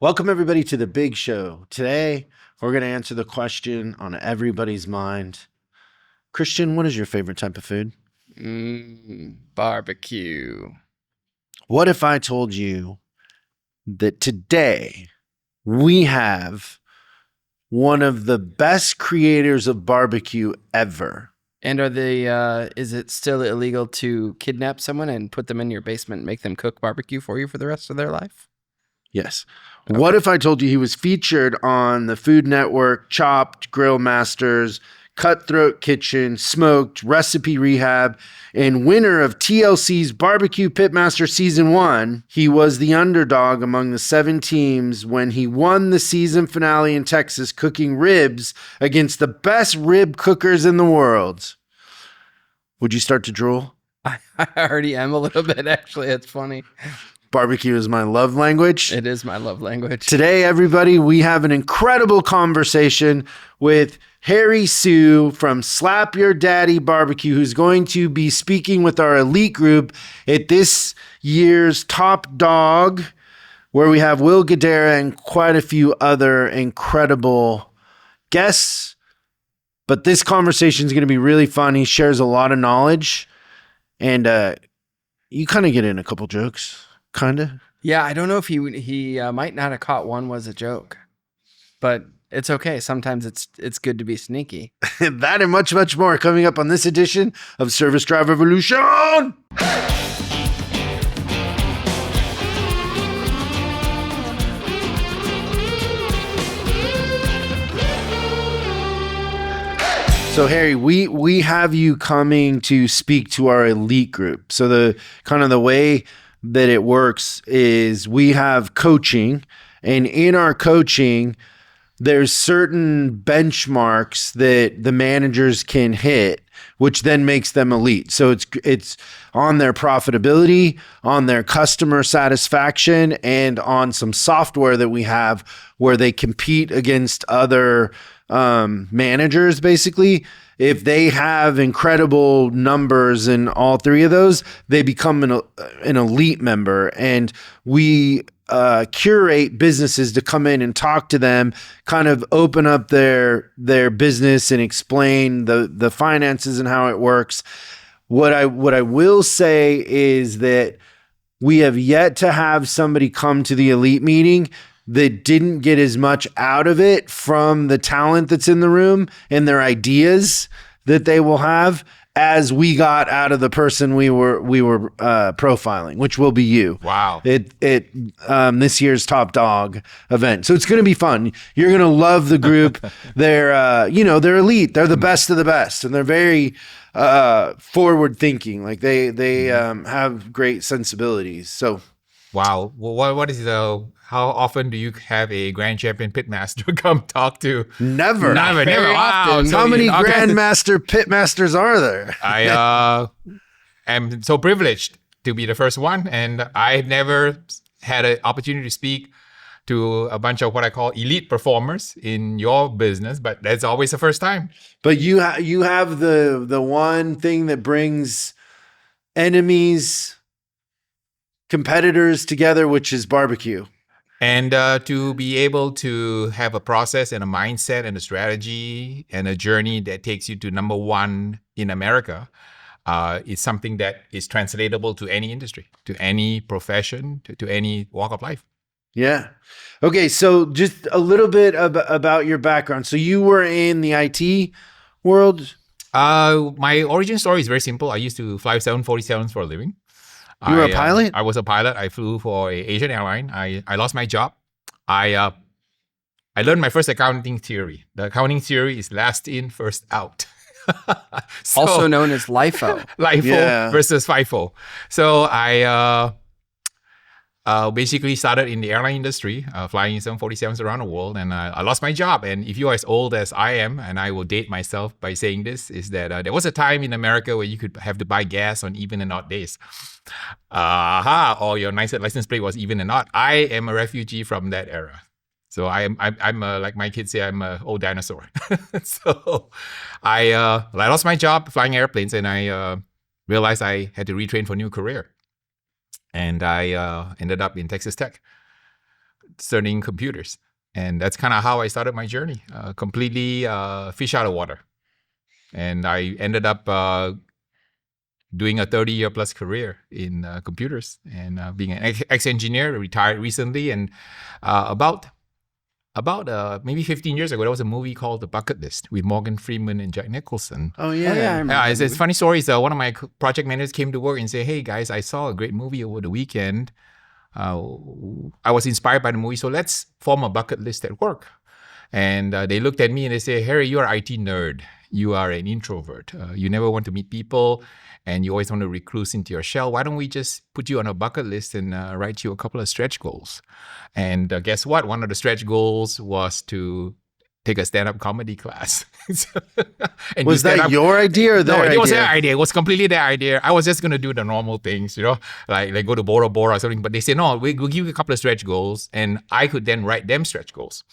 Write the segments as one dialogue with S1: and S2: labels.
S1: Welcome, everybody, to the big show. Today, we're going to answer the question on everybody's mind. Christian, what is your favorite type of food?
S2: Barbecue.
S1: What if I told you that today we have one of the best creators of barbecue ever?
S2: And is it still illegal to kidnap someone and put them in your basement and make them cook barbecue for you for the rest of their life?
S1: Yes. Okay. What if I told you he was featured on the Food Network, Chopped, Grill Masters, Cutthroat Kitchen, Smoked, Recipe Rehab, and winner of TLC's Barbecue Pitmaster Season 1. He was the underdog among the 7 teams when he won the season finale in Texas, cooking ribs against the best rib cookers in the world. Would you start to drool?
S2: I already am a little bit, actually. It's funny.
S1: Barbecue is my love language.
S2: It is my love language.
S1: Today, everybody, we have an incredible conversation with Harry Soo from Slap Your Daddy Barbecue, who's going to be speaking with our elite group at this year's Top Dog, where we have Will Guidera and quite a few other incredible guests. But this conversation is going to be really fun. He shares a lot of knowledge, and you kind of get in a couple jokes. Kinda.
S2: Yeah, I don't know if he might not have caught one was a joke, but it's okay. Sometimes it's good to be sneaky.
S1: That and much, much more coming up on this edition of Service Drive Revolution. So Harry, we have you coming to speak to our elite group. So the way that it works is we have coaching, and in our coaching, there's certain benchmarks that the managers can hit, which then makes them elite. So it's on their profitability, on their customer satisfaction, and on some software that we have where they compete against other managers. Basically, if they have incredible numbers in all 3 of those, they become an elite member. And we curate businesses to come in and talk to them, kind of open up their business and explain the finances and how it works. What I will say is that we have yet to have somebody come to the elite meeting that didn't get as much out of it from the talent that's in the room and their ideas that they will have as we got out of the person we were profiling, which will be you.
S3: Wow.
S1: This year's Top Dog event. So it's going to be fun. You're going to love the group. They're elite. They're the best of the best, and they're very forward thinking. Like they have great sensibilities. So.
S3: Wow. Well, what is how often do you have a grand champion pitmaster come talk to?
S1: Never.
S3: Wow.
S1: So how many grandmaster pitmasters are there?
S3: I am so privileged to be the first one, and I've never had an opportunity to speak to a bunch of what I call elite performers in your business, but that's always the first time.
S1: But you have the one thing that brings competitors together, which is barbecue.
S3: And to be able to have a process and a mindset and a strategy and a journey that takes you to number 1 in America is something that is translatable to any industry, to any profession, to any walk of life.
S1: Yeah. Okay, so just a little bit about your background. So you were in the IT world?
S3: My origin story is very simple. I used to fly 747s for a living.
S1: You were a pilot?
S3: I was a pilot. I flew for an Asian airline. I lost my job. I learned my first accounting theory. The accounting theory is last in, first out.
S2: So, also known as LIFO.
S3: LIFO versus FIFO. So I basically started in the airline industry, flying 747s around the world, and I lost my job. And if you are as old as I am, and I will date myself by saying this, is that there was a time in America where you could have to buy gas on even and odd days. Or your license plate was even and odd. I am a refugee from that era. So I'm like my kids say, I'm an old dinosaur. So I lost my job flying airplanes, and I realized I had to retrain for a new career. And I ended up in Texas Tech. studying computers. And that's kind of how I started my journey, completely fish out of water. And I ended up doing a 30-year plus career in computers and being an ex-engineer, retired recently. And about maybe 15 years ago, there was a movie called The Bucket List with Morgan Freeman and Jack Nicholson.
S1: Oh yeah.
S3: It's a funny story. So one of my project managers came to work and said, "Hey guys, I saw a great movie over the weekend. I was inspired by the movie, so let's form a bucket list at work." And they looked at me and they said, "Harry, you're an IT nerd. You are an introvert. You never want to meet people, and you always want to recluse into your shell. Why don't we just put you on a bucket list and write you a couple of stretch goals?" And guess what? One of the stretch goals was to take a stand-up comedy class. And
S1: Was that your idea or their idea?
S3: No, it was their idea. It was completely their idea. I was just going to do the normal things, like go to Bora Bora or something. But they said, no, we'll give you a couple of stretch goals. And I could then write them stretch goals.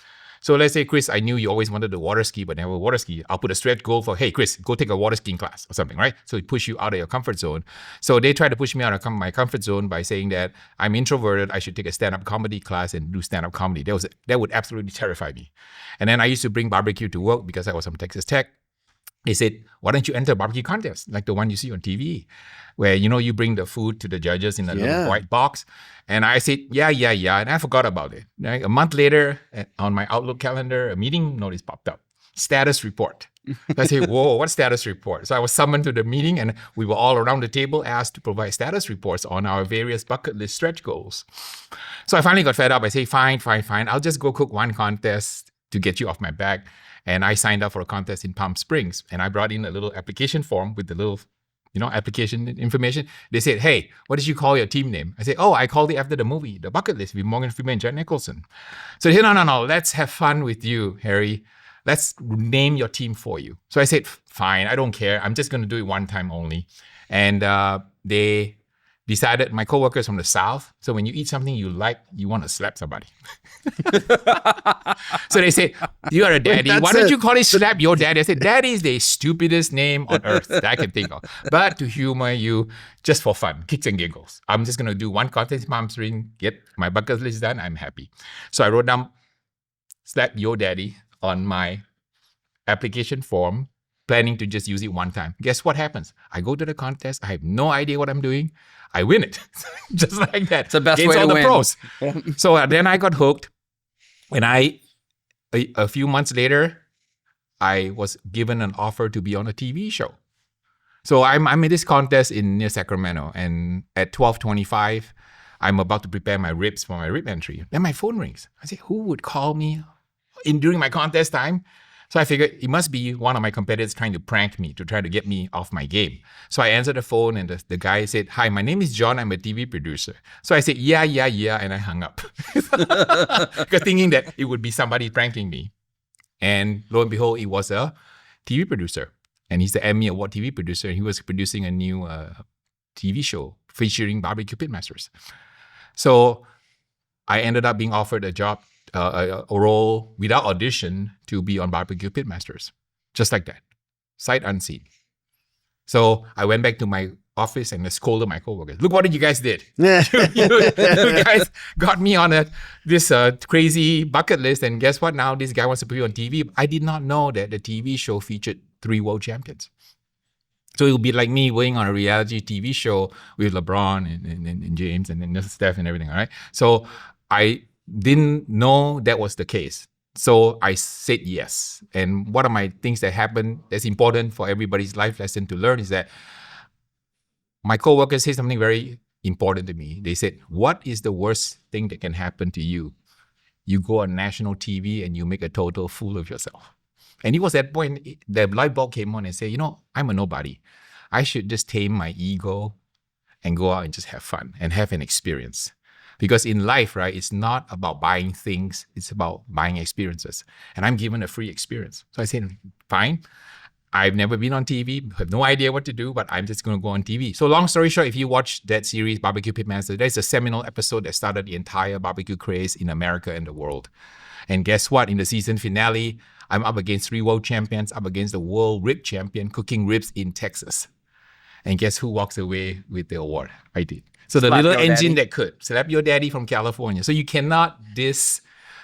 S3: So let's say, Chris, I knew you always wanted to water ski, but never water ski. I'll put a stretch goal for, hey, Chris, go take a water skiing class or something, right? So it push you out of your comfort zone. So they try to push me out of my comfort zone by saying that I'm introverted. I should take a stand-up comedy class and do stand-up comedy. That would absolutely terrify me. And then I used to bring barbecue to work because I was from Texas Tech. They said, why don't you enter a barbecue contest like the one you see on TV, where, you bring the food to the judges in a little white box. And I said, yeah. And I forgot about it. Right? A month later, on my Outlook calendar, a meeting notice popped up. Status report. I said, whoa, what status report? So I was summoned to the meeting and we were all around the table asked to provide status reports on our various bucket list stretch goals. So I finally got fed up. I say, fine. I'll just go cook one contest to get you off my back. And I signed up for a contest in Palm Springs. And I brought in a little application form with the little, application information. They said, hey, what did you call your team name? I said, I called it after the movie, The Bucket List with Morgan Freeman and Jack Nicholson. So they said, no, let's have fun with you, Harry. Let's name your team for you. So I said, fine, I don't care. I'm just going to do it one time only. And they decided, my coworkers from the South, so when you eat something you like, you want to slap somebody. So they said, you are a daddy. Why don't you call it slap your daddy? I said, daddy is the stupidest name on earth that I can think of. But to humor you, just for fun, kicks and giggles. I'm just going to do one contest in Palm Springs, get my bucket list done, I'm happy. So I wrote down slap your daddy on my application form, planning to just use it one time. Guess what happens? I go to the contest. I have no idea what I'm doing. I win it. Just like that.
S2: It's the best way to win.
S3: Pros. So then I got hooked. And a few months later, I was given an offer to be on a TV show. So I'm in this contest near Sacramento. And at 12:25, I'm about to prepare my ribs for my rib entry. Then my phone rings. I say, who would call me during my contest time? So I figured it must be one of my competitors trying to prank me, to try to get me off my game. So I answered the phone and the guy said, hi, my name is John. I'm a TV producer. So I said, yeah. And I hung up. Because thinking that it would be somebody pranking me. And lo and behold, it was a TV producer. And he's the Emmy Award TV producer. And he was producing a new TV show featuring BBQ Pitmasters. So I ended up being offered a job, a role without audition to be on BBQ Pitmasters. Just like that. Sight unseen. So I went back to my office and I scolded my coworkers. Look what you guys did. you guys got me on this crazy bucket list. And guess what? Now this guy wants to put you on TV. I did not know that the TV show featured 3 world champions. So it would be like me going on a reality TV show with LeBron and James and then Steph and everything, all right? So I didn't know that was the case. So I said yes. And one of my things that happened that's important for everybody's life lesson to learn is that my coworkers said something very important to me. They said, what is the worst thing that can happen to you? You go on national TV and you make a total fool of yourself. And it was at that point, the light bulb came on and said, I'm a nobody. I should just tame my ego and go out and just have fun and have an experience. Because in life, right, it's not about buying things. It's about buying experiences. And I'm given a free experience. So I said, fine. I've never been on TV, have no idea what to do, but I'm just going to go on TV. So long story short, if you watch that series, BBQ Pitmaster, there's a seminal episode that started the entire barbecue craze in America and the world. And guess what? In the season finale, I'm up against 3 world champions, up against the world rib champion cooking ribs in Texas. And guess who walks away with the award? I did. So the
S2: Slap
S3: little
S2: Yo
S3: engine
S2: Daddy.
S3: that could slap your daddy from California. So you cannot diss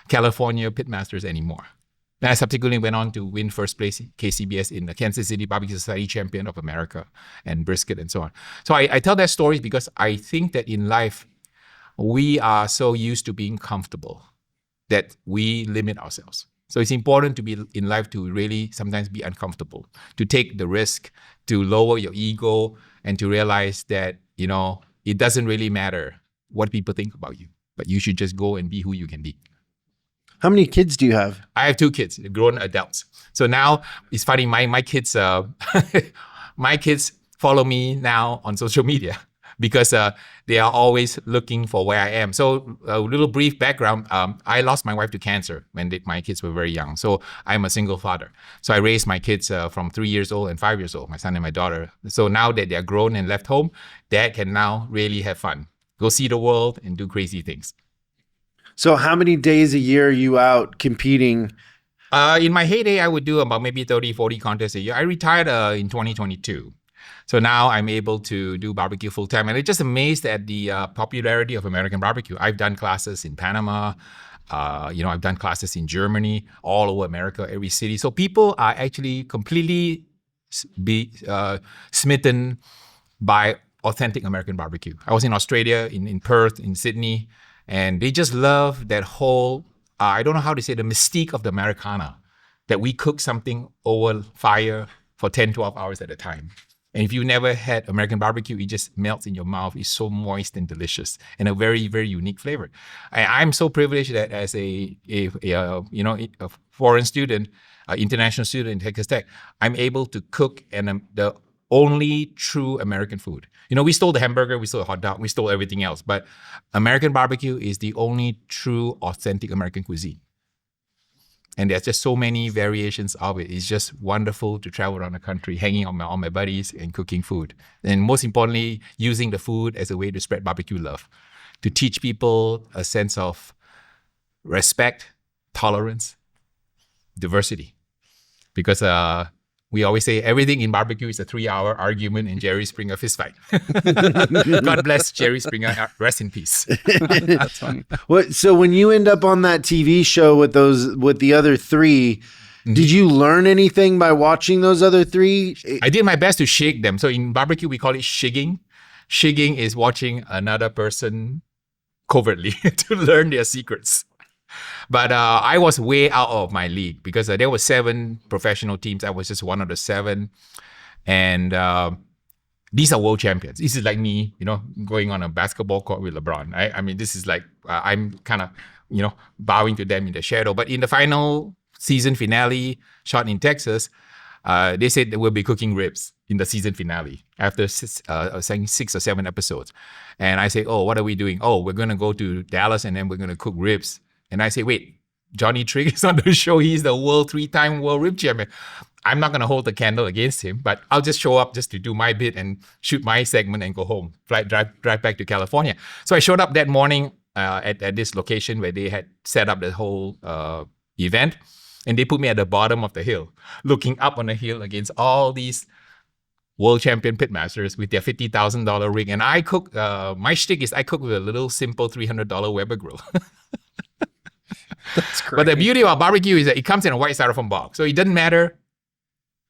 S3: California pitmasters anymore. Then I subsequently went on to win first place KCBS in the Kansas City Barbecue Society Champion of America and brisket and so on. So I tell that story because I think that in life, we are so used to being comfortable that we limit ourselves. So it's important to be in life to really sometimes be uncomfortable, to take the risk, to lower your ego, and to realize that, you know, it doesn't really matter what people think about you, but you should just go and be who you can be.
S1: How many kids do you have?
S3: I have 2 kids, grown adults. So now it's funny. My kids, my kids follow me now on social media because they are always looking for where I am. So a little brief background: I lost my wife to cancer when my kids were very young. So I'm a single father. So I raised my kids from 3 years old and 5 years old, my son and my daughter. So now that they're grown and left home, Dad can now really have fun, go see the world, and do crazy things.
S1: So how many days a year are you out competing?
S3: In my heyday, I would do about maybe 30, 40 contests a year. I retired in 2022. So now I'm able to do barbecue full time. And I'm just amazed at the popularity of American barbecue. I've done classes in Panama. I've done classes in Germany, all over America, every city. So people are actually completely smitten by authentic American barbecue. I was in Australia, in Perth, in Sydney, and they just love that whole, I don't know how to say, the mystique of the Americana, that we cook something over fire for 10, 12 hours at a time. And if you never had American barbecue, it just melts in your mouth. It's so moist and delicious, and a very, very unique flavor. I'm so privileged that as a foreign student, international student in Texas Tech, I'm able to cook the only true American food. You know, we stole the hamburger, we stole the hot dog, we stole everything else, but American barbecue is the only true, authentic American cuisine. And there's just so many variations of it. It's just wonderful to travel around the country, hanging on all my buddies and cooking food. And most importantly, using the food as a way to spread barbecue love, to teach people a sense of respect, tolerance, diversity. Because we always say everything in barbecue is a 3-hour argument in Jerry Springer fistfight. God bless Jerry Springer. Rest in peace.
S2: That's funny.
S1: So when you end up on that TV show with the other 3, did you learn anything by watching those other 3?
S3: I did my best to shake them. So in barbecue, we call it shigging. Shigging is watching another person covertly to learn their secrets. But I was way out of my league because there were 7 professional teams. I was just one of the 7. And these are world champions. This is like me, going on a basketball court with LeBron. Right? I mean, this is like, I'm kind of, bowing to them in the shadow. But in the final season finale shot in Texas, they said they will be cooking ribs in the season finale after 6 or 7 episodes. And I say, oh, what are we doing? Oh, we're going to go to Dallas and then we're going to cook ribs. And I say, wait, Johnny Trigg is on the show. He's the 3-time world rib champion. I'm not going to hold the candle against him, but I'll just show up just to do my bit and shoot my segment and go home, drive back to California. So I showed up that morning at this location where they had set up the whole event. And they put me at the bottom of the hill, looking up on the hill against all these world champion pitmasters with their $50,000 rig. And I cook, my shtick is I cook with a little simple $300 Weber grill.
S2: That's great.
S3: But the beauty about barbecue is that it comes in a white styrofoam box. So it doesn't matter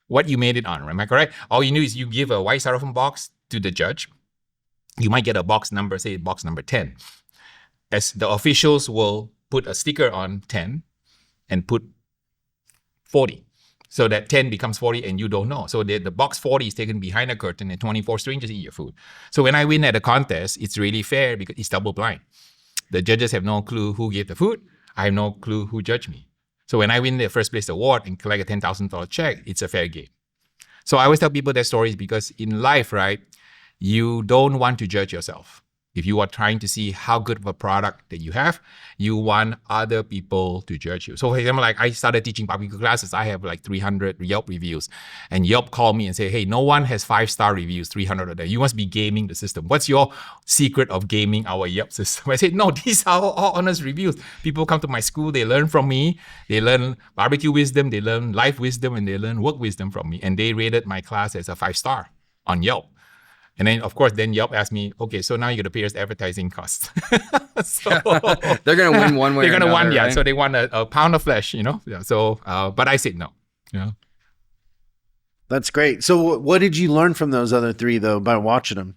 S3: what you made it on, am I correct? All you do is you give a white styrofoam box to the judge. You might get a box number, say box number 10. As the officials will put a sticker on 10 and put 40. So that 10 becomes 40 and you don't know. So the box 40 is taken behind a curtain and 24 strangers eat your food. So when I win at a contest, it's really fair because it's double blind. The judges have no clue who gave the food. I have no clue who judged me. So when I win the first place award and collect a $10,000 check, it's a fair game. So I always tell people that stories because in life, right, you don't want to judge yourself. If you are trying to see how good of a product that you have, you want other people to judge you. So for example, like I started teaching barbecue classes. I have like 300 Yelp reviews. And Yelp called me and said, hey, no one has 5-star reviews, 300 of them. You must be gaming the system. What's your secret of gaming our Yelp system? I said, no, these are all honest reviews. People come to my school, they learn from me. They learn barbecue wisdom, they learn life wisdom, and they learn work wisdom from me. And they rated my class as a 5-star on Yelp. And then, of course, then Yelp asked me, okay, so now you got to pay us advertising costs. So
S2: They're going to win one way
S3: they're
S2: or
S3: going to
S2: another,
S3: win, yeah.
S2: right?
S3: So they want a pound of flesh, you know. Yeah, so, but I said no. Yeah.
S1: That's great. So what did you learn from those other three though by watching them?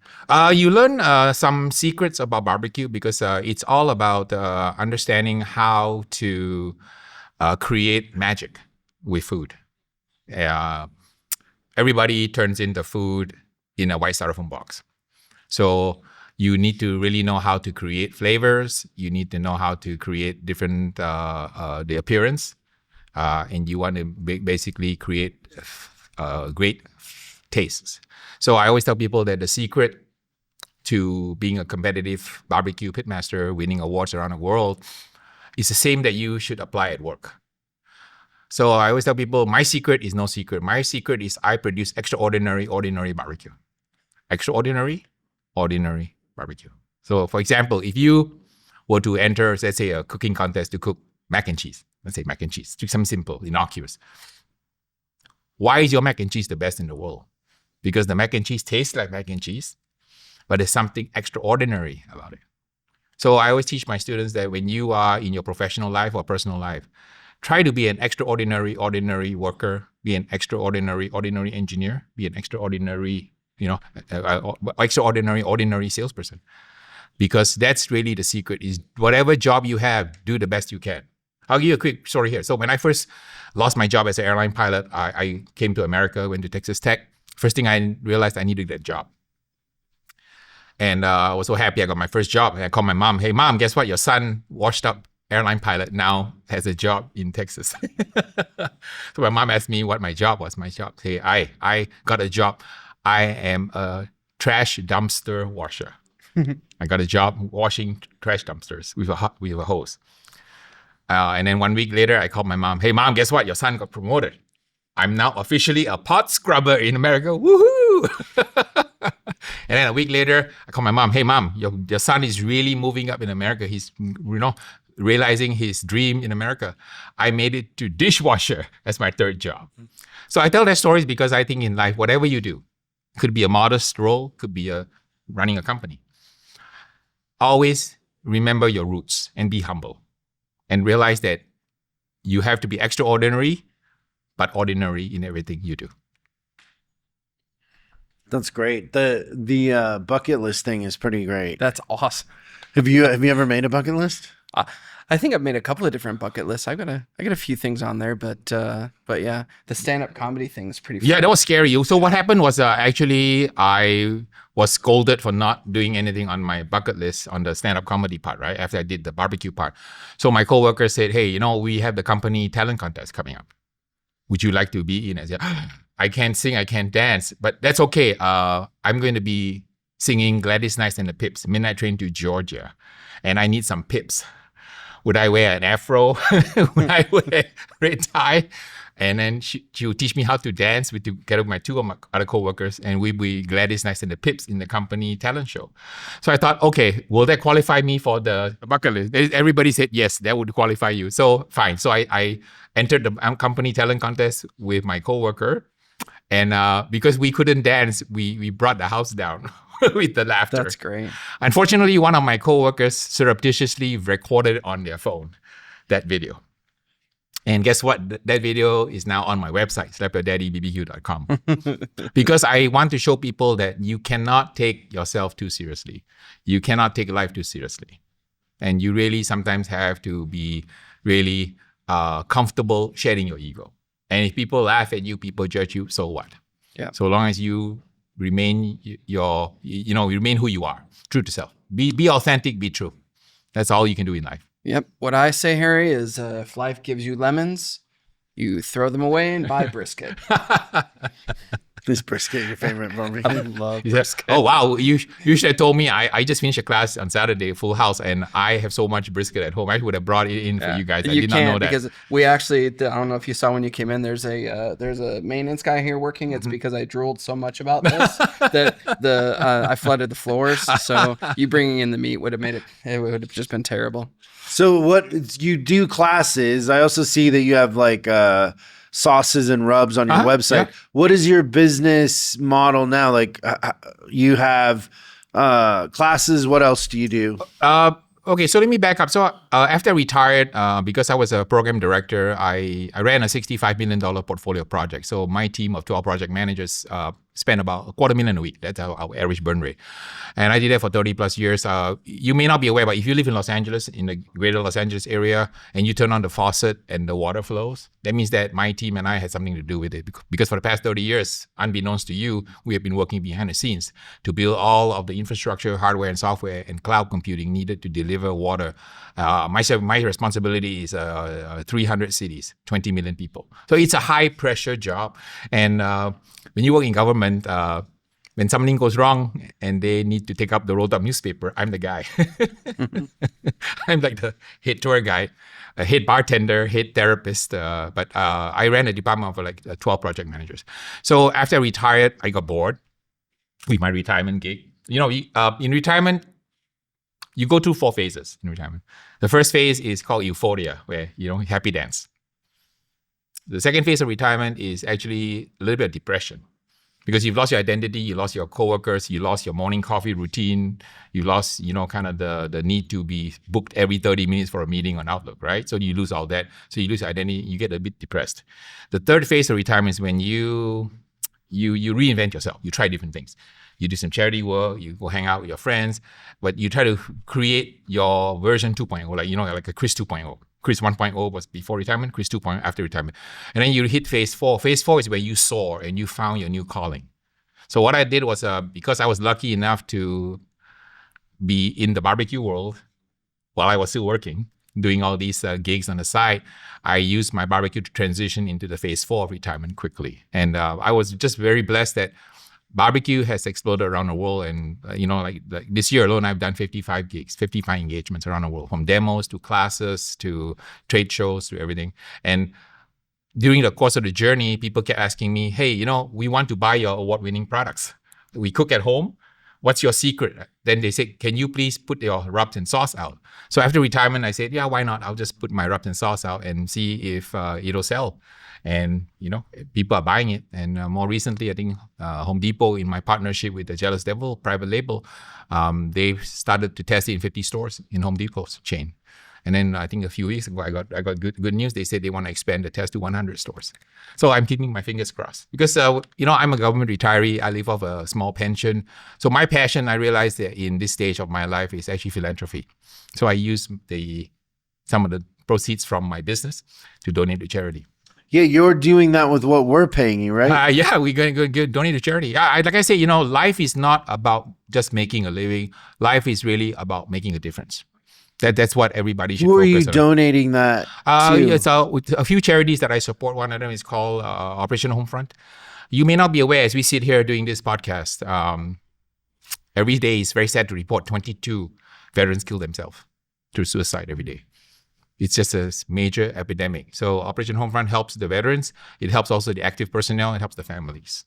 S3: You learn some secrets about barbecue because it's all about understanding how to create magic with food. Everybody turns into food in a white styrofoam box. So you need to really know how to create flavors. You need to know how to create different the appearance, and you want to basically create great tastes. So I always tell people that the secret to being a competitive barbecue pitmaster, winning awards around the world, is the same that you should apply at work. So I always tell people, my secret is no secret. My secret is I produce extraordinary, ordinary barbecue. Extraordinary, ordinary barbecue. So for example, if you were to enter, let's say, a cooking contest to cook mac and cheese, let's say mac and cheese, do something simple, innocuous. Why is your mac and cheese the best in the world? Because the mac and cheese tastes like mac and cheese, but there's something extraordinary about it. So I always teach my students that when you are in your professional life or personal life, try to be an extraordinary, ordinary worker, be an extraordinary, ordinary engineer, be an extraordinary, extraordinary, ordinary salesperson. Because that's really the secret is whatever job you have, do the best you can. I'll give you a quick story here. So when I first lost my job as an airline pilot, I came to America, went to Texas Tech. First thing I realized I needed that job. And I was so happy I got my first job. And I called my mom, hey, mom, guess what? Your son, washed up airline pilot, now has a job in Texas. So my mom asked me what my job was. My job, hey, I got a job. I am a trash dumpster washer. I got a job washing trash dumpsters with a hose. And then 1 week later, I called my mom. Hey, mom, guess what? Your son got promoted. I'm now officially a pot scrubber in America. Woohoo! And then a week later, I called my mom. Hey, mom, your son is really moving up in America. He's, realizing his dream in America. I made it to dishwasher as my third job. So I tell that stories because I think in life, whatever you do, could be a modest role, could be running a company. Always remember your roots and be humble. And realize that you have to be extraordinary, but ordinary in everything you do.
S1: That's great. The bucket list thing is pretty great.
S2: That's awesome.
S1: Have you ever made a bucket list?
S2: I think I've made a couple of different bucket lists. I got a few things on there, but yeah, the stand-up comedy thing is pretty fun.
S3: Yeah, that was scary. So what happened was actually I was scolded for not doing anything on my bucket list on the stand-up comedy part, right? After I did the barbecue part. So my coworker said, hey, we have the company talent contest coming up. Would you like to be in? I said, I can't sing, I can't dance, but that's okay. I'm going to be singing Gladys Knight and the Pips, Midnight Train to Georgia. And I need some pips. Would I wear an afro? Would I wear a red tie? And then she would teach me how to dance together with two of my other coworkers, and we'd be Gladys Knight and the Pips in the company talent show. So I thought, okay, will that qualify me for the bucket list? Everybody said yes, that would qualify you. So fine. So I entered the company talent contest with my coworker, and because we couldn't dance, we brought the house down with the laughter.
S2: That's great.
S3: Unfortunately, one of my coworkers surreptitiously recorded on their phone that video. And guess what? That video is now on my website, slapyourdaddybbq.com. Because I want to show people that you cannot take yourself too seriously. You cannot take life too seriously. And you really sometimes have to be really comfortable shedding your ego. And if people laugh at you, people judge you, so what?
S2: Yeah.
S3: So long as you remain remain who you are, true to self. Be authentic, be true. That's all you can do in life.
S2: Yep. What I say, Harry, is if life gives you lemons, you throw them away and buy brisket.
S1: Is brisket your favorite barbecue?
S2: I love
S3: Yeah.
S2: brisket.
S3: Oh, wow. You should have told me. I just finished a class on Saturday, full house, and I have so much brisket at home. I would have brought it in for you guys. I did not know that.
S2: Because we actually, I don't know if you saw when you came in, there's a maintenance guy here working. It's because I drooled so much about this that I flooded the floors. So you bringing in the meat would have made it would have just been terrible.
S1: So what you do classes, I also see that you have like sauces and rubs on your website.
S3: Yeah.
S1: What is your business model now? Like you have classes. What else do you do?
S3: Okay, so let me back up. So after I retired, because I was a program director, I ran a $65 million portfolio project. So my team of 12 project managers spent about $250,000 a week. That's our average burn rate. And I did that for 30 plus years. You may not be aware, but if you live in Los Angeles, in the greater Los Angeles area, and you turn on the faucet and the water flows, that means that my team and I had something to do with it. Because for the past 30 years, unbeknownst to you, we have been working behind the scenes to build all of the infrastructure, hardware and software and cloud computing needed to deliver water. My responsibility is 300 cities, 20 million people. So it's a high pressure job. And when you work in government, when something goes wrong and they need to take up the rolled up newspaper, I'm the guy. I'm like the head tour guide, a head bartender, head therapist. But I ran a department of like 12 project managers. So after I retired, I got bored with my retirement gig. You know, in retirement, you go through 4 phases in retirement. The first phase is called euphoria, where, you know, happy dance. The second phase of retirement is actually a little bit of depression. Because you've lost your identity, you lost your coworkers, you lost your morning coffee routine, you lost, you know, kind of the need to be booked every 30 minutes for a meeting on Outlook, right? So you lose all that. So you lose your identity, you get a bit depressed. The third phase of retirement is when you reinvent yourself. You try different things. You do some charity work, you go hang out with your friends, but you try to create your version 2.0, like, you know, like a Chris 2.0. Chris 1.0 was before retirement, Chris 2.0 after retirement. And then you hit phase 4. Phase 4 is where you soar and you found your new calling. So what I did was, because I was lucky enough to be in the barbecue world while I was still working, doing all these gigs on the side, I used my barbecue to transition into the phase 4 of retirement quickly. And I was just very blessed that barbecue has exploded around the world. And, you know, like this year alone, I've done 55 gigs, 55 engagements around the world, from demos to classes to trade shows to everything. And during the course of the journey, people kept asking me, hey, you know, we want to buy your award-winning products. We cook at home. What's your secret? Then they said, can you please put your rubs and sauce out? So after retirement, I said, yeah, why not? I'll just put my rubs and sauce out and see if it'll sell. And, you know, people are buying it. And more recently, I think Home Depot, in my partnership with the Jealous Devil private label, they started to test it in 50 stores in Home Depot's chain. And then I think a few weeks ago, I got good news. They said they want to expand the test to 100 stores. So I'm keeping my fingers crossed because, you know, I'm a government retiree. I live off a small pension. So my passion, I realized that in this stage of my life, is actually philanthropy. So I use some of the proceeds from my business to donate to charity.
S1: Yeah, you're doing that with what we're paying you, right?
S3: Yeah, we're going to donate to charity. Like I say, you know, life is not about just making a living. Life is really about making a difference. That's what everybody should focus on.
S1: Who are you donating that to?
S3: It's a few charities that I support. One of them is called Operation Homefront. You may not be aware, as we sit here doing this podcast, every day is very sad to report 22 veterans kill themselves through suicide every day. It's just a major epidemic. So Operation Homefront helps the veterans. It helps also the active personnel. It helps the families.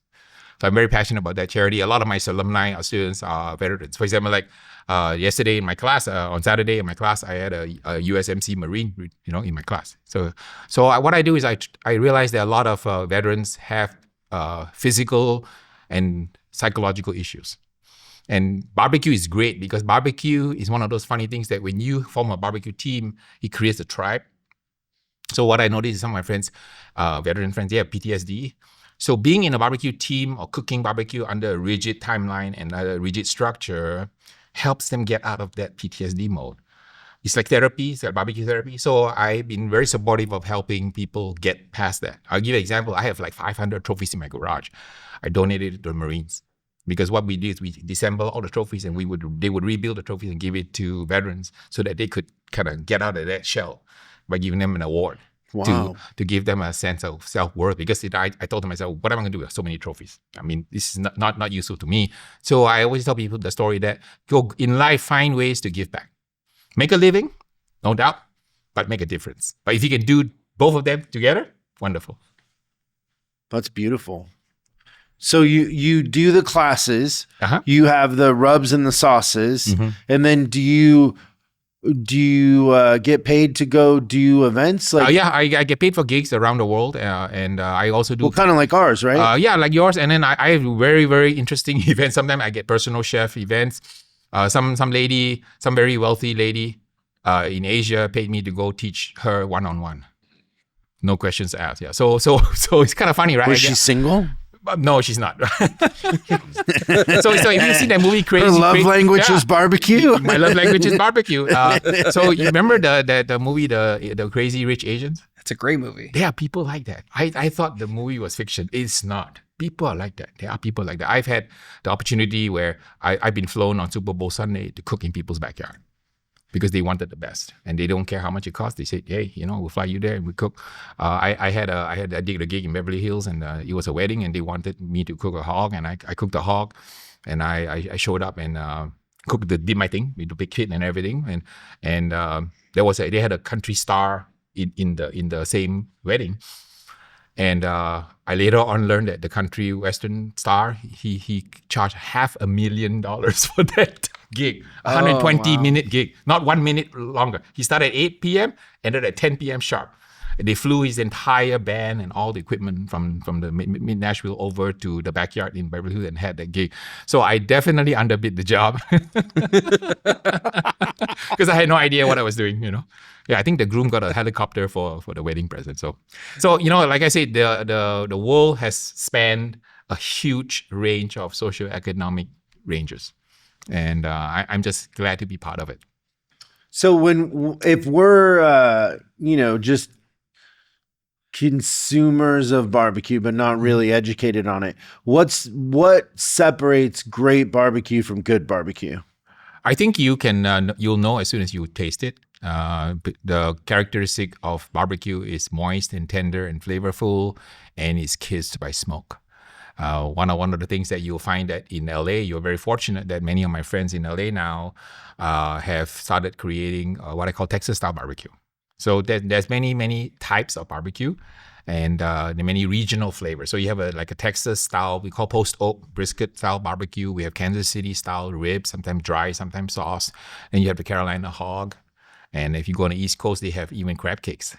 S3: So I'm very passionate about that charity. A lot of my alumni, our students, are veterans. For example, like yesterday in my class, on Saturday in my class, I had a USMC Marine, you know, in my class. So what I do is I realize that a lot of veterans have physical and psychological issues. And barbecue is great because barbecue is one of those funny things that when you form a barbecue team, it creates a tribe. So what I noticed is some of my friends, veteran friends, they have PTSD. So being in a barbecue team or cooking barbecue under a rigid timeline and a rigid structure helps them get out of that PTSD mode. It's like therapy, it's like barbecue therapy. So I've been very supportive of helping people get past that. I'll give you an example. I have like 500 trophies in my garage. I donated it to the Marines. Because what we did is we disassemble all the trophies and they would rebuild the trophies and give it to veterans so that they could kind of get out of that shell by giving them an award.
S1: Wow.
S3: To give them a sense of self-worth. Because I told myself, what am I going to do with so many trophies? I mean, this is not useful to me. So I always tell people the story that go in life, find ways to give back. Make a living, no doubt, but make a difference. But if you can do both of them together, wonderful.
S1: That's beautiful. So you do the classes,
S3: Uh-huh.
S1: you have the rubs and the sauces,
S3: Mm-hmm.
S1: and then do you do you get paid to go do events? Like,
S3: yeah, I get paid for gigs around the world, and I also do.
S1: well, kind of like ours, right?
S3: Yeah, like yours. And then I have very, very interesting events. Sometimes I get personal chef events. Some lady, some very wealthy lady in Asia paid me to go teach her one-on-one. No questions asked. Yeah. So it's kind of funny, right?
S1: Was she single?
S3: No, she's not. So if you see that movie Crazy,
S1: Her love language is barbecue.
S3: My love language is barbecue. So you remember the movie the Crazy Rich Asians?
S2: It's a great movie.
S3: There are people like that. I thought the movie was fiction. It's not. People are like that. There are people like that. I've had the opportunity where I've been flown on Super Bowl Sunday to cook in people's backyard because they wanted the best and they don't care how much it costs. They say, hey, we'll fly you there and we cook. I did a gig in Beverly Hills and it was a wedding and they wanted me to cook a hog and I cooked the hog and I showed up and did my thing with the big kid and everything and they had a country star in the same wedding. And I later on learned that the country western star, he charged $500,000 for that gig, 120-minute gig, not 1 minute longer. He started at 8 p.m., ended at 10 p.m. sharp. They flew his entire band and all the equipment from the mid Nashville over to the backyard in Beverly Hills and had that gig. So I definitely underbid the job because I had no idea what I was doing. Yeah, I think the groom got a helicopter for the wedding present. So like I said, the world has spanned a huge range of socioeconomic ranges, and I'm just glad to be part of it.
S1: So if we're just consumers of barbecue but not really educated on it, what separates great barbecue from good barbecue?
S3: I think you'll know as soon as you taste it. The characteristic of barbecue is moist and tender and flavorful, and is kissed by smoke. One of the things that you'll find that in LA, you're very fortunate that many of my friends in LA now have started creating what I call Texas style barbecue. So there's many types of barbecue, and there are many regional flavors. So you have a Texas style, we call post oak brisket style barbecue. We have Kansas City style ribs, sometimes dry, sometimes sauce. And you have the Carolina hog. And if you go on the East Coast, they have even crab cakes.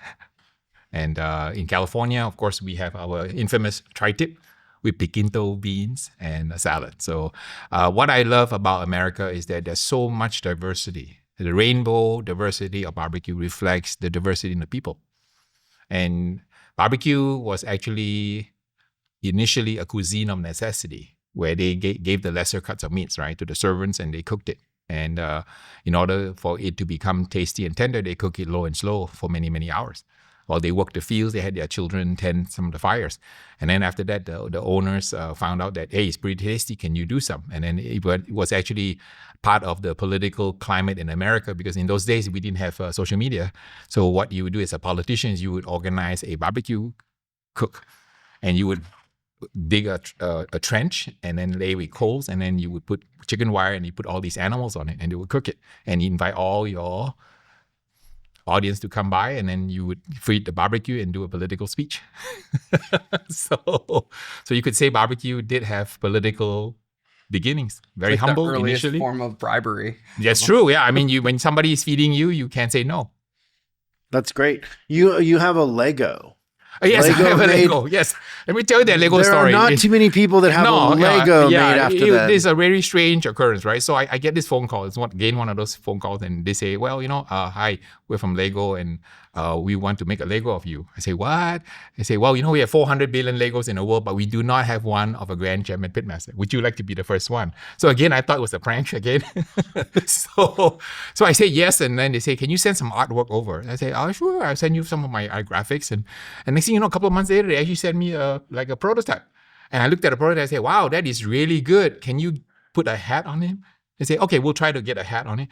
S3: And in California, of course, we have our infamous tri-tip with pinto beans and a salad. So what I love about America is that there's so much diversity. The rainbow diversity of barbecue reflects the diversity in the people. And barbecue was actually initially a cuisine of necessity, where they gave the lesser cuts of meats, right, to the servants and they cooked it. And in order for it to become tasty and tender, they cook it low and slow for many, many hours. While they worked the fields, they had their children tend some of the fires. And then after that, the owners found out that, hey, it's pretty tasty, can you do some? And then it was actually part of the political climate in America, because in those days, we didn't have social media. So what you would do as a politician is you would organize a barbecue cook, and you would dig a trench and then lay with coals, and then you would put chicken wire and you put all these animals on it and they would cook it, and you invite all your audience to come by, and then you would feed the barbecue and do a political speech. So you could say barbecue did have political beginnings. Very
S2: like
S3: humble
S2: the earliest
S3: initially.
S2: Form of bribery.
S3: That's true. Yeah, I mean, when somebody is feeding you, you can't say no.
S1: That's great. You have a Lego.
S3: Yes,
S1: Lego
S3: I have a Lego. Yes. Let me tell you that Lego story.
S1: There are not too many people that have a Lego made after that.
S3: It's a very strange occurrence, right? So I get this phone call. It's one of those phone calls, and they say, well, hi, we're from Lego, and we want to make a Lego of you. I say, what? They say, well, we have 400 billion Legos in the world, but we do not have one of a Grand German pitmaster. Would you like to be the first one? So again, I thought it was a prank again. So I say yes, and then they say, can you send some artwork over? I say, oh, sure, I'll send you some of my graphics. And next thing you know, a couple of months later, they actually sent me a prototype. And I looked at the prototype and I said, wow, that is really good. Can you put a hat on it? They say, okay, we'll try to get a hat on it.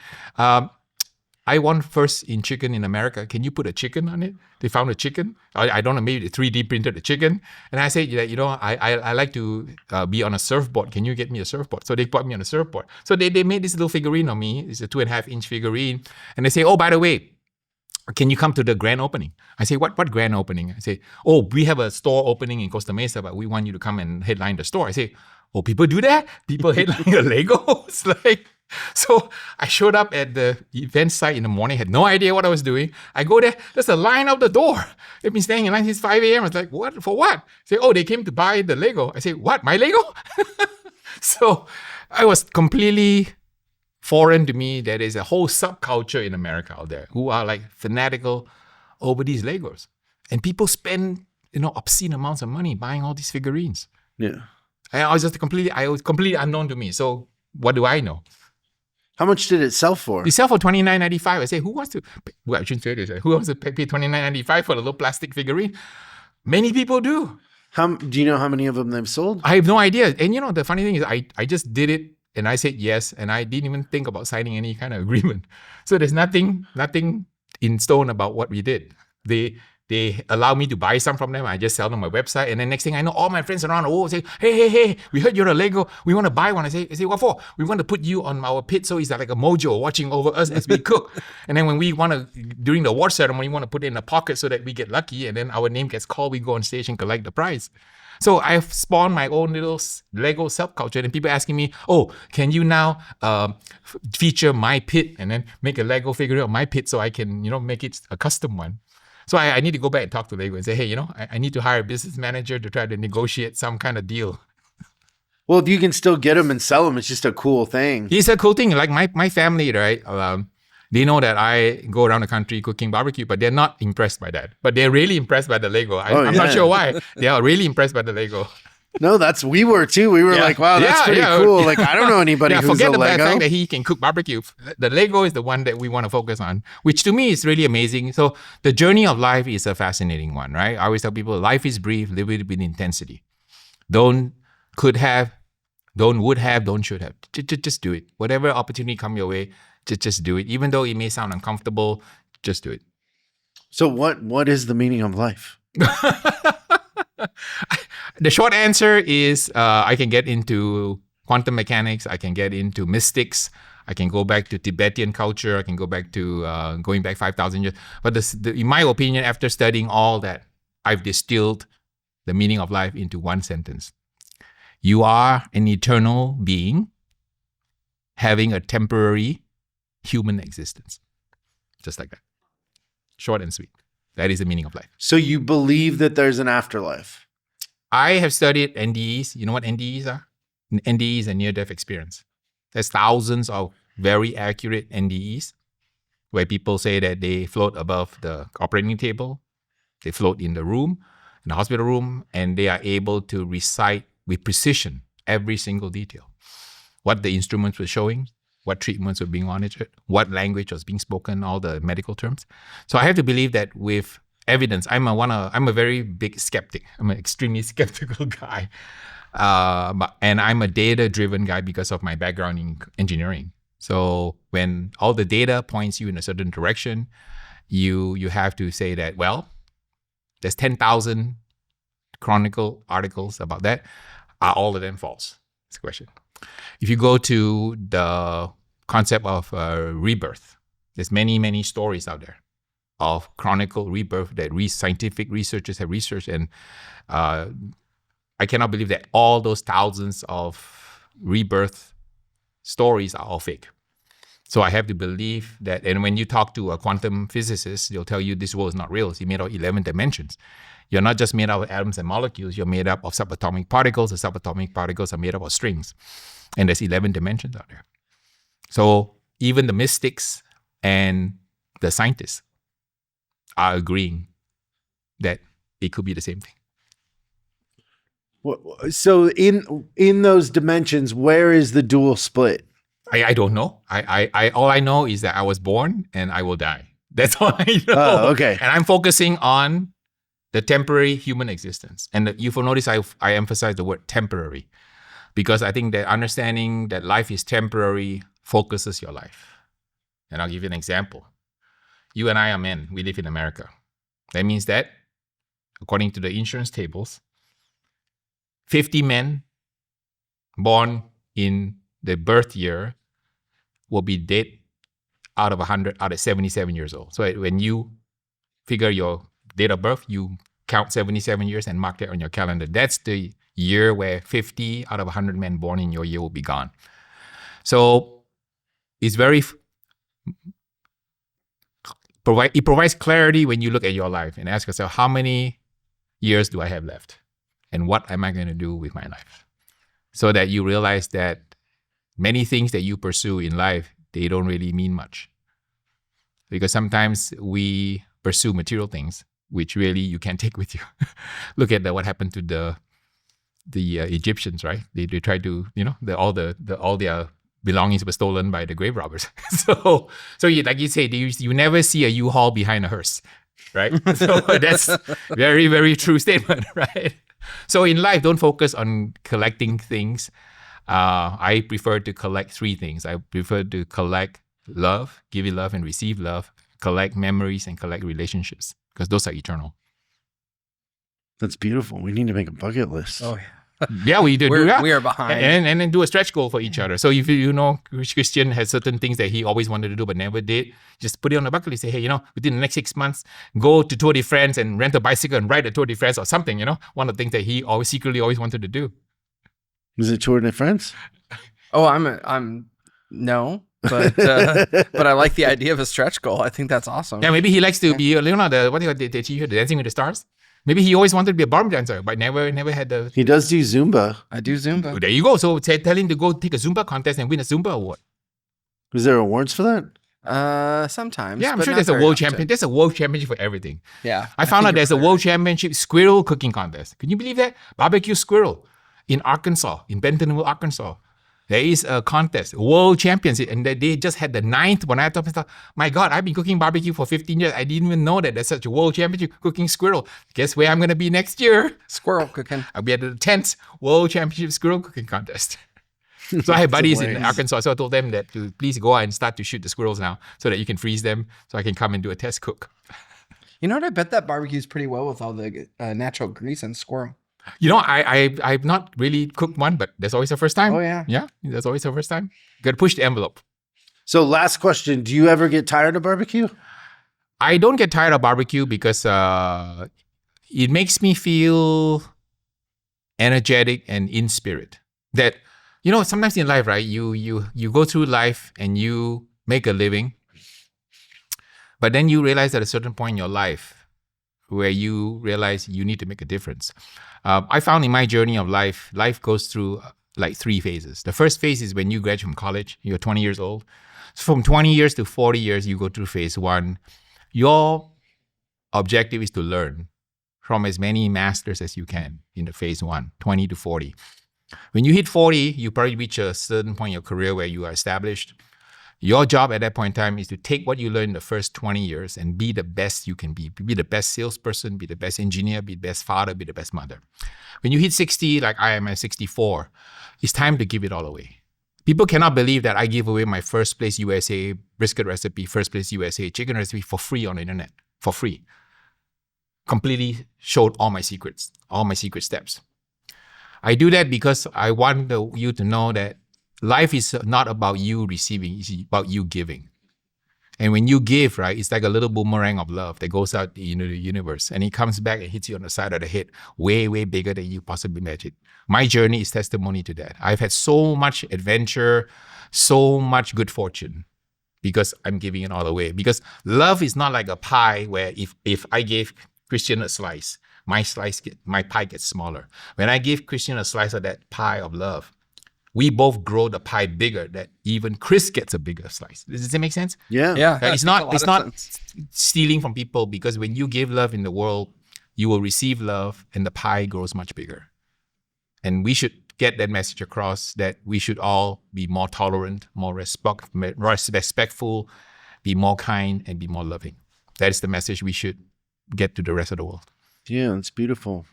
S3: I won first in chicken in America. Can you put a chicken on it? They found a chicken. I don't know, maybe they 3D printed the chicken. And I said, I like to be on a surfboard. Can you get me a surfboard? So they put me on a surfboard. So they made this little figurine of me. It's a 2.5-inch figurine. And they say, oh, by the way, can you come to the grand opening? I say, what grand opening? I say, oh, we have a store opening in Costa Mesa, but we want you to come and headline the store. I say, oh, people do that? People headline a Lego? It's like, So I showed up at the event site in the morning, had no idea what I was doing. I go there, there's a line out the door. They've been staying in line since 5 a.m. I was like, what? For what? Say, oh, they came to buy the Lego. I say, what? My Lego? So I was completely foreign to me. There is a whole subculture in America out there who are like fanatical over these Legos. And people spend, obscene amounts of money buying all these figurines.
S1: Yeah.
S3: I was completely unknown to me. So what do I know?
S1: How much did it sell for?
S3: They sell for $29.95. I say, who wants to? Well, I shouldn't say this. Who wants to pay $29.95 for a little plastic figurine? Many people do.
S1: Do you know how many of them they've sold?
S3: I have no idea. And the funny thing is, I just did it and I said yes, and I didn't even think about signing any kind of agreement. So there's nothing in stone about what we did. They allow me to buy some from them. I just sell them my website. And then next thing I know, all my friends around the world say, hey, we heard you're a Lego. We want to buy one. I say, what for? We want to put you on our pit so it's like a mojo watching over us as we cook. And then when we want to, during the award ceremony, we want to put it in a pocket so that we get lucky. And then our name gets called. We go on stage and collect the prize. So I've spawned my own little Lego subculture, and people asking me, oh, can you now feature my pit and then make a Lego figure of my pit so I can, make it a custom one? So I need to go back and talk to Lego and say, hey, I need to hire a business manager to try to negotiate some kind of deal.
S1: Well, if you can still get them and sell them, it's just a cool thing.
S3: It's a cool thing. Like my family, right? They know that I go around the country cooking barbecue, but they're not impressed by that. But they're really impressed by the Lego. I'm not sure why. They are really impressed by the Lego.
S1: No, we were too. We were like, wow, that's pretty cool. Like, I don't know anybody who's
S3: forget
S1: a
S3: the
S1: Lego.
S3: fact that he can cook barbecue. The Lego is the one that we want to focus on, which to me is really amazing. So the journey of life is a fascinating one, right? I always tell people, life is brief, live it with intensity. Don't could have, don't would have, don't should have. Just do it. Whatever opportunity come your way, just do it. Even though it may sound uncomfortable, just do it.
S1: So what is the meaning of life?
S3: The short answer is I can get into quantum mechanics. I can get into mystics. I can go back to Tibetan culture. I can go back to going back 5,000 years. But in my opinion, after studying all that, I've distilled the meaning of life into one sentence. You are an eternal being having a temporary human existence. Just like that. Short and sweet. That is the meaning of life.
S1: So you believe that there's an afterlife?
S3: I have studied NDEs. You know what NDEs are? NDEs are near-death experience. There's thousands of very accurate NDEs where people say that they float above the operating table, they float in the room, in the hospital room, and they are able to recite with precision every single detail. What the instruments were showing, what treatments were being monitored, what language was being spoken, all the medical terms. So I have to believe that with evidence, I'm a very big skeptic. I'm an extremely skeptical guy. And I'm a data-driven guy because of my background in engineering. So when all the data points you in a certain direction, you have to say that, well, there's 10,000 chronicle articles about that. Are all of them false? That's the question. If you go to the concept of rebirth, there's many, many stories out there of chronicle rebirth that scientific researchers have researched. And I cannot believe that all those thousands of rebirth stories are all fake. So I have to believe that, and when you talk to a quantum physicist, they'll tell you this world is not real. It's made of 11 dimensions. You're not just made up of atoms and molecules. You're made up of subatomic particles. The subatomic particles are made up of strings. And there's 11 dimensions out there. So even the mystics and the scientists are agreeing that it could be the same thing.
S1: So in those dimensions, where is the dual split?
S3: I don't know. I all I know is that I was born and I will die. That's all I know.
S1: Oh, okay.
S3: And I'm focusing on the temporary human existence. And you will notice I emphasize the word temporary because I think that understanding that life is temporary focuses your life. And I'll give you an example. You and I are men. We live in America. That means that, according to the insurance tables, 50 men born in the birth year will be dead out of 100, out of 77 years old. So when you figure your date of birth, you count 77 years and mark that on your calendar. That's the year where 50 out of 100 men born in your year will be gone. So it's very it provides clarity when you look at your life and ask yourself, how many years do I have left? And what am I going to do with my life? So that you realize that many things that you pursue in life, they don't really mean much. Because sometimes we pursue material things, which really you can't take with you. Look at what happened to the Egyptians, right? They tried to, all their belongings were stolen by the grave robbers. So like you say, you never see a U-Haul behind a hearse, right? So that's very, very true statement, right? So in life, don't focus on collecting things. I prefer to collect three things. I prefer to collect love, give you love and receive love, collect memories and collect relationships, because those are eternal.
S1: That's beautiful. We need to make a bucket list.
S2: Oh, yeah.
S3: Yeah, we do.
S2: We are behind.
S3: And then do a stretch goal for each other. So if Christian has certain things that he always wanted to do but never did, just put it on the bucket list. Say, hey, within the next 6 months, go to Tour de France and rent a bicycle and ride a Tour de France or something, one of the things that he secretly always wanted to do.
S1: Is it Tour de France?
S2: Oh, I'm no. But I like the idea of a stretch goal. I think that's awesome.
S3: Yeah, maybe he likes to be, what do you call the Dancing with the Stars? Maybe he always wanted to be a ballroom dancer, but never had the...
S1: He does do Zumba.
S2: I do Zumba.
S3: Oh, there you go. So tell him to go take a Zumba contest and win a Zumba award.
S1: Is there awards for that?
S2: Sometimes.
S3: Yeah, I'm sure there's a world champion. There's a world championship for everything.
S2: Yeah.
S3: I found out there's a world championship squirrel cooking contest. Can you believe that? Barbecue squirrel in Arkansas, in Bentonville, Arkansas. There is a contest, world champions, and they just had the 9th one. I thought, my God, I've been cooking barbecue for 15 years. I didn't even know that there's such a world championship cooking squirrel. Guess where I'm going to be next year?
S2: Squirrel cooking.
S3: I'll be at the 10th world championship squirrel cooking contest. So I have buddies in Arkansas, so I told them that to please go out and start to shoot the squirrels now so that you can freeze them so I can come and do a test cook.
S2: You know what? I bet that barbecues pretty well with all the natural grease and squirrel.
S3: I've not really cooked one, but there's always a first time.
S2: Oh, yeah.
S3: Yeah, there's always a first time. Got to push the envelope.
S1: So last question, do you ever get tired of barbecue?
S3: I don't get tired of barbecue because it makes me feel energetic and in spirit. That, sometimes in life, right, you go through life and you make a living, but then you realize at a certain point in your life where you realize you need to make a difference. I found in my journey of life goes through like 3 phases. The first phase is when you graduate from college, you're 20 years old. So from 20 years to 40 years, you go through phase 1. Your objective is to learn from as many masters as you can in the phase 1, 20 to 40. When you hit 40, you probably reach a certain point in your career where you are established. Your job at that point in time is to take what you learned in the first 20 years and be the best you can be. Be the best salesperson, be the best engineer, be the best father, be the best mother. When you hit 60, like I am at 64, it's time to give it all away. People cannot believe that I give away my First Place USA brisket recipe, First Place USA chicken recipe for free on the internet, for free. Completely showed all my secrets, all my secret steps. I do that because I want you to know that life is not about you receiving, it's about you giving. And when you give, right, it's like a little boomerang of love that goes out into the universe and it comes back and hits you on the side of the head, way, way bigger than you possibly imagined. My journey is testimony to that. I've had so much adventure, so much good fortune because I'm giving it all away. Because love is not like a pie where if I gave Christian a slice, my pie gets smaller. When I give Christian a slice of that pie of love, we both grow the pie bigger that even Chris gets a bigger slice. Does that make sense?
S1: Yeah.
S2: Yeah.
S3: It's not stealing from people, because when you give love in the world, you will receive love and the pie grows much bigger. And we should get that message across that we should all be more tolerant, more respectful, be more kind, and be more loving. That is the message we should get to the rest of the world.
S1: Yeah, that's beautiful.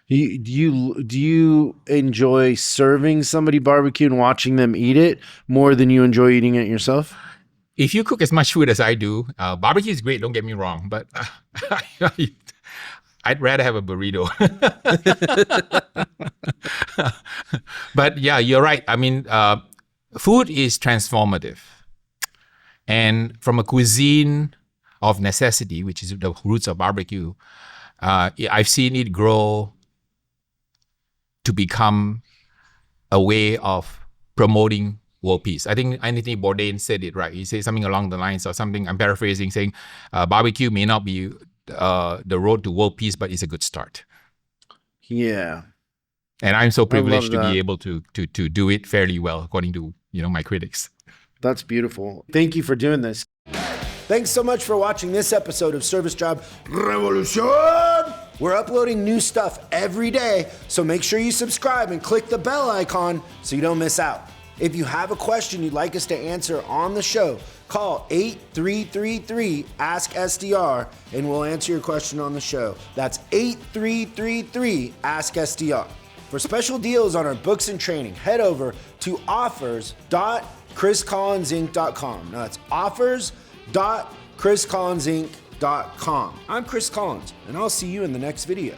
S1: Do you enjoy serving somebody barbecue and watching them eat it more than you enjoy eating it yourself?
S3: If you cook as much food as I do, barbecue is great, don't get me wrong, but I'd rather have a burrito. But yeah, you're right. I mean, food is transformative. And from a cuisine of necessity, which is the roots of barbecue, I've seen it grow to become a way of promoting world peace. I think Anthony Bourdain said it right. He said something along the lines of something, I'm paraphrasing, saying barbecue may not be the road to world peace, but it's a good start.
S1: Yeah.
S3: And I'm so privileged to
S1: that.
S3: be able to do it fairly well, according to my critics.
S1: That's beautiful. Thank you for doing this.
S4: Thanks so much for watching this episode of Service Job Revolution. We're uploading new stuff every day, so make sure you subscribe and click the bell icon so you don't miss out. If you have a question you'd like us to answer on the show, call 8333-ASK-SDR and we'll answer your question on the show. That's 8333-ASK-SDR. For special deals on our books and training, head over to offers.chriscollinsinc.com. Now that's offers.chriscollinsinc.com. I'm Chris Collins, and I'll see you in the next video.